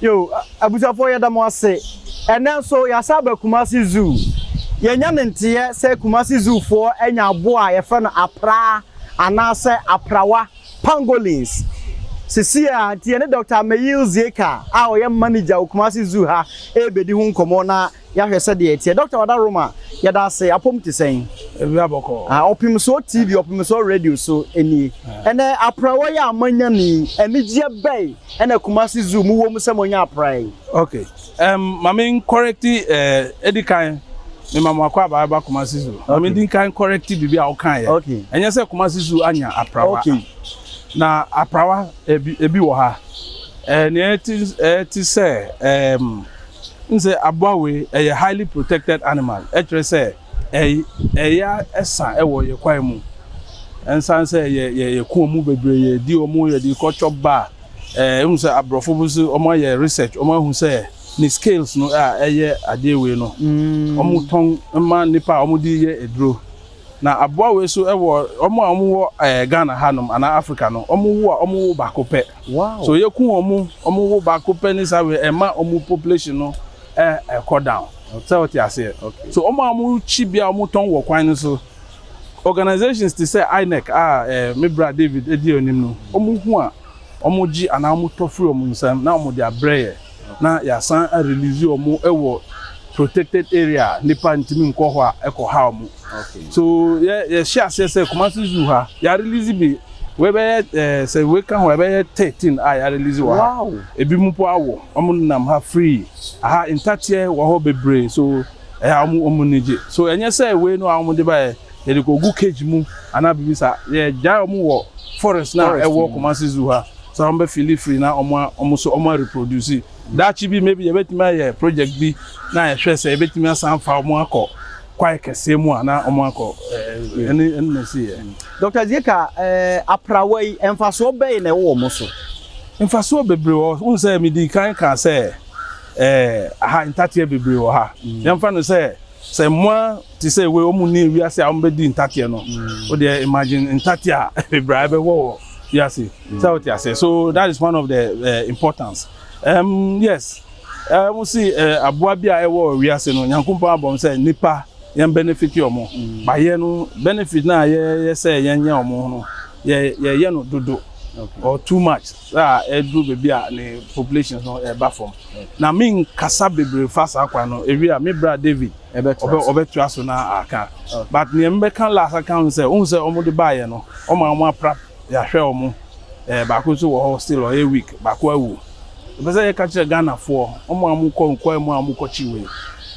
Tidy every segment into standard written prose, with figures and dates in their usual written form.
Yo, abusafo ya da mo ase. Ene so ya saba Kumasi Zoo. Yenya ntie se Kumasi Zoo for enya abo a ye fa no apra anase aprawa Pangolins. Sisia tie ne Dr. Mayil Zeka a oyem manager Kumasi Zoo ha e bedi hu nkomo na ya hwese de tie Dr. Wadaroma ya da se apom ti sen ebi aboko opim so TV opim so radio so eni ene aprawa ya amanya ni enije bai ene Kumasi Zoo mu wo mu se monya aprai. Okay, mama correct edikan me mama akwa ba Kumasi Zoo. Mama din kan correct bibi a o kan ye. Okay. Enye se Kumasi Zoo anya aprawa. Okay. Na aprawa ebi wo ha. Ne eti say nse abwawe a highly protected animal. Etre say ya esa ewo ye kwan mu. Ensan say ye ku omu bebre ye di omu ye di culture ba. Nse abrofo busu omo ye research omo hu say ni scales no eye adewe no. Omu ton ma nipa omu di ye edro. Na abwawe so ewo omu wo Ghana hanom ana Africa no omu wo bakope. Wow. So ye ku omu wo bakope ni sawe ema omu population no cut down. So what you say? Okay. So omu chibia omu ton wo kwan so organizations to say INEC me bra David edi onim no omu hu a omu gi ana omu tofri omu nsam na omu dia breye na ya san release omu ewo protected area nipa ntimi nko ho a eko ha omu. Okay. So yeah share say Kumasi Zoo ha ya release bi we be say we kan ho be 13 ya release wa. Wow. Ebi mu po awo omu nam ha free aha intatie wo ho bebre so omu nije so enye say we no omu de ba ye de ko gu cage mu ana bibisa ye ja omu wo forest na ewo Kumasi Zoo ha so omu be feel free na omu reproduce that chibi maybe ye betima ye project bi na ye hwe say betima sanfa omu akọ kwai kese mu ana omu akọ ene see Dr. Zeka aprawa yi emfaso be na wo mo so emfaso bebre wo say me di kan say aha intatie bebre wo ha yemfa no say moi ti say we omu ni wi ase am be di intatie no o dey imagine intatie bebre be wo yasi so what you say so that is one of the importance. Yes, we see aboa bia ewo wiase no nyankompa abom say nipa yen benefit yomo ba ye no benefit na ye say yen nya omo no ye no dodo or too much edu bebi a ne populations no eba from na min kasa bebre fast akwa no area me bra David obetua so na aka but ne mbe kan last account say on say omo de ba ye no omo apra ya hwe omo ba ko so wo still or a week ba ko awu bese ye catch Ghana for omo amukọ nkọ emu amukọ chiwe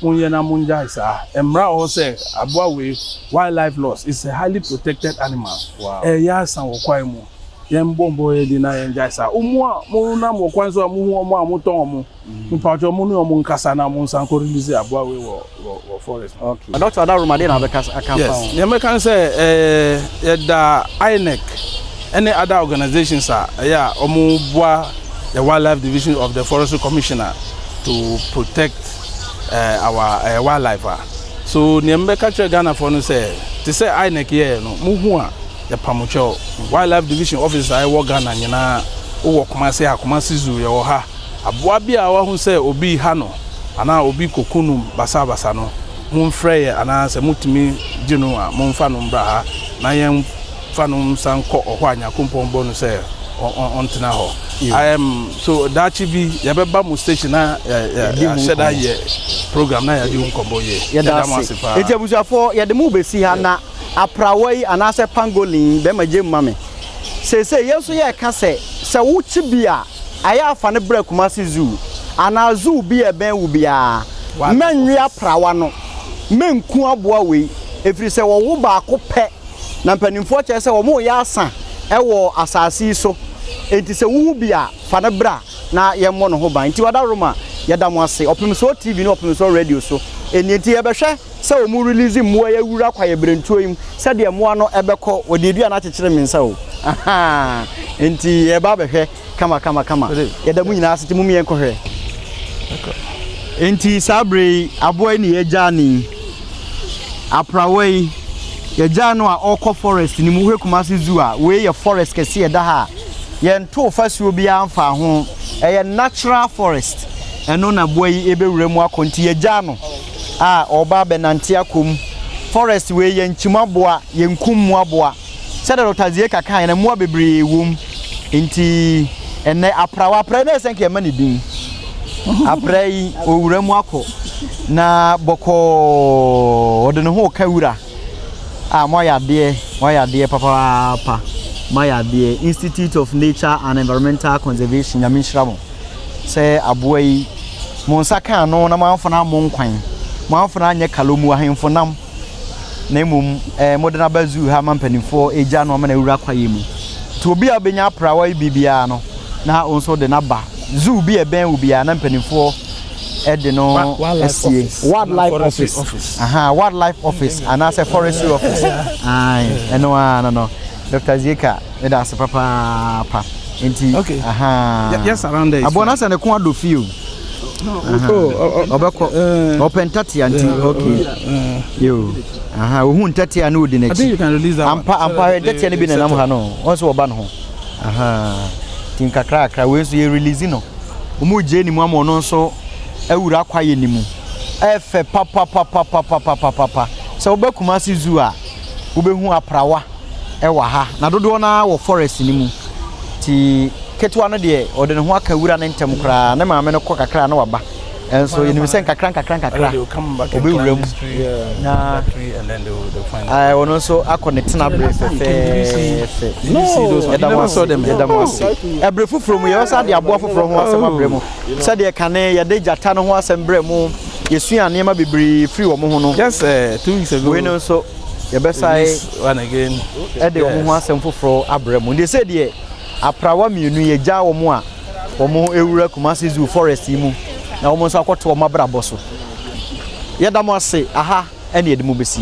munye na munja isa emra o say aboawe wildlife loss is a highly protected animal. Wow. Ya san wo kwa emu yembombo ye di na yenja isa mu na mo kwan so mu hu omo amuton omo mpacho mu no omo nkasa na mu san ko release aboawe wo forest. Okay. Dr. Wadaroma dey na be kasa account. Yes, ye me kan say da INEC any other organizations yeah omo boa the wildlife division of the forestry commissioner to protect our wildlife. So niembe catch Ghana for no say to say INEC here no mu hu a the pamucho wildlife division officer I work Ghana nyina o work Kumasi Zoo ye wo ha aboa bia wa hu say obi ha no ana obi kokunum basa no mu mfrɛ ana say mutumi ginu a mu mfa no mbra ha na yen fa no sanko ohwa anya kompombo no say on tina ho. I am so that should be yabeba mu station na sheda ye program na yadi unkombo ye yada masipa eti abusuafo yade mu besi ha na aprawai anase pangolin be majem mame se yeso ye ka se wo chibia aya afa ne bra Kumasi Zoo ana zoo bi e ben wo bia menwi aprawa no menku aboa we efiri se wo ba ko pe na mpanimfo che se wo mo ya asa ewo asasi so enti se wo bia fa ne bra na ye mo no ho ban enti Wadaroma yada mo ase opim so TV no opim so radio so eni enti ye behwe se wo mu release mo ya wura kwa ye brentuo yim se de mo ano ebekọ odedua na chekere minsa o aha enti ye ba behwe kama yada mu nyina ase ti mu me enkohwe enti sabre aboy ni ye jani aprawai ye jano a okọ forest ni mu hwe Kumasi Zoo a we ye forest kese ye da ha ye nto fasuo bia amfa ho a natural forest eno na boy ebewura mu akonti yagya no oba benante akom forest we ye nchimaboa ye nkum mu aboa said Dr. Zieka kan na mu bebre wom nti ene aprawa na esenke mani din aprai owura mu akọ na boko ode no ho kawura moya de papa moya de Institute of Nature and Environmental Conservation yaminhramo say aboyi monsa kan no na manfona mo nkwan manfona anye kalomu ahemfonam na mum modern bazu ha mampanifo eja no ma na wura kwaye mu to obi abenya prawa bibia no na onso de na ba zoo bi eben ubia na mpanifo ede no wildlife office wildlife office and as a forestry office no Dr. Zieka that's papa enti yes around there abona se ne ko ado feel obeko open 30 anti okay yo ohun 30 anu odi na I think you can release that ampa 30 ne bi na nam ha no onso oba no ho tin kakra we so ye release no omo je ni mu am no nso awura kwaye ni mu efe papa so oba Kumasi zoo a obehu aprawa ewa ha na dodo na wo forest ni mu ti ketwa no de ode ne ho aka wura ne ntem kra na maame no kọ kakra na waba enso yenim sen kakra obewura mu na and then they'll find out ono so akonnect na bre fefe I never saw them ebre fufuro mu ye osa de abo fufuro ho asem abre mu se de kane ye de jata no ho asem bre mu yesu anema bebre free wo mo ho no just 2 weeks ago we no so ye besai one again e de wo ho asem fufuro abre mu de se de aprawa mienu ye gya wo mo a wo mo ewura Kumasi zoo forest mu na wo mo so akoto wo mabrabo so ye da mo ase aha ene ye de mo besi